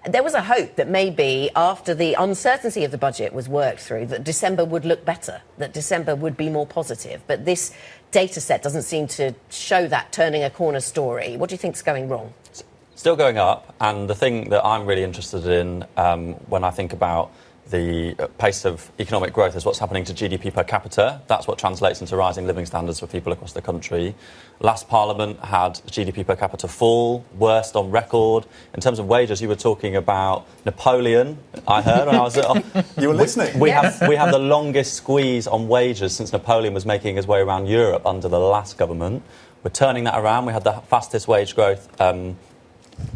There was a hope that maybe after the uncertainty of the budget was worked through, that December would look better, that December would be more positive. But this data set doesn't seem to show that turning a corner story. What do you think's going wrong? Still going up, and the thing that I'm really interested in when I think about the pace of economic growth is what's happening to GDP per capita. That's what translates into rising living standards for people across the country. Last Parliament had GDP per capita fall, worst on record. In terms of wages, you were talking about Napoleon, I heard when I was... You were listening. We have the longest squeeze on wages since Napoleon was making his way around Europe under the last government. We're turning that around. We had the fastest wage growth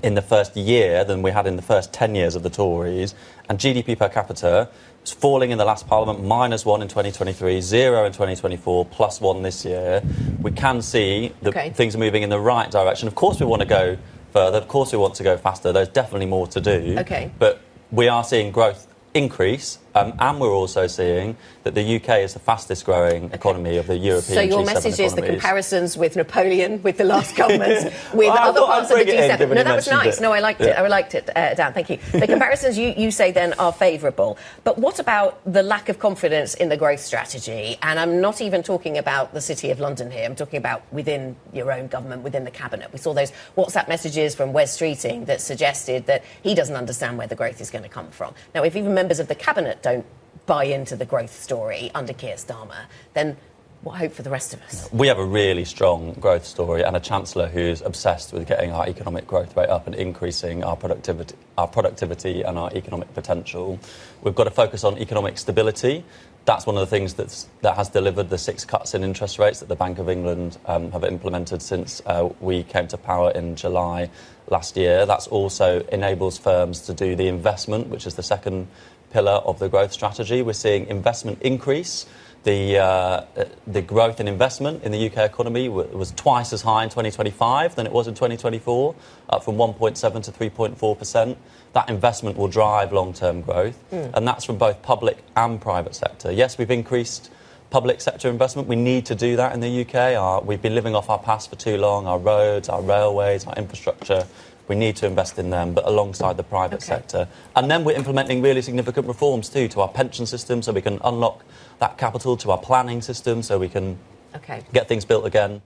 in the first year than we had in the first 10 years of the Tories. And GDP per capita was falling in the last Parliament, -1 in 2023, 0 in 2024, +1 this year. We can see that things are moving in the right direction. Of course we want to go further. Of course we want to go faster. There's definitely more to do. But we are seeing growth increase, and we're also seeing that the UK is the fastest growing economy of the European G7 So your message is the comparisons with Napoleon, with the last government, with well, other parts of the G7. No, that was nice. No, I liked it. I liked it, Dan. Thank you. The comparisons you say then are favourable. But what about the lack of confidence in the growth strategy? And I'm not even talking about the City of London here. I'm talking about within your own government, within the cabinet. We saw those WhatsApp messages from Wes Streeting that suggested that he doesn't understand where the growth is going to come from. Now, if even members of the cabinet don't buy into the growth story under Keir Starmer, then what hope for the rest of us? We have a really strong growth story and a Chancellor who's obsessed with getting our economic growth rate up and increasing our productivity and our economic potential. We've got to focus on economic stability. That's one of the things that has delivered the 6 cuts in interest rates that the Bank of England have implemented since we came to power in July last year. That's also enables firms to do the investment, which is the second pillar of the growth strategy. We're seeing investment increase. The growth in investment in the UK economy was twice as high in 2025 than it was in 2024, up from 1.7 to 3.4%. That investment will drive long-term growth, and that's from both public and private sector. Yes, we've increased public sector investment. We need to do that in the UK. We've been living off our past for too long, our roads, our railways, our infrastructure. We need to invest in them, but alongside the private sector. And then we're implementing really significant reforms too to our pension system so we can unlock that capital, to our planning system so we can get things built again.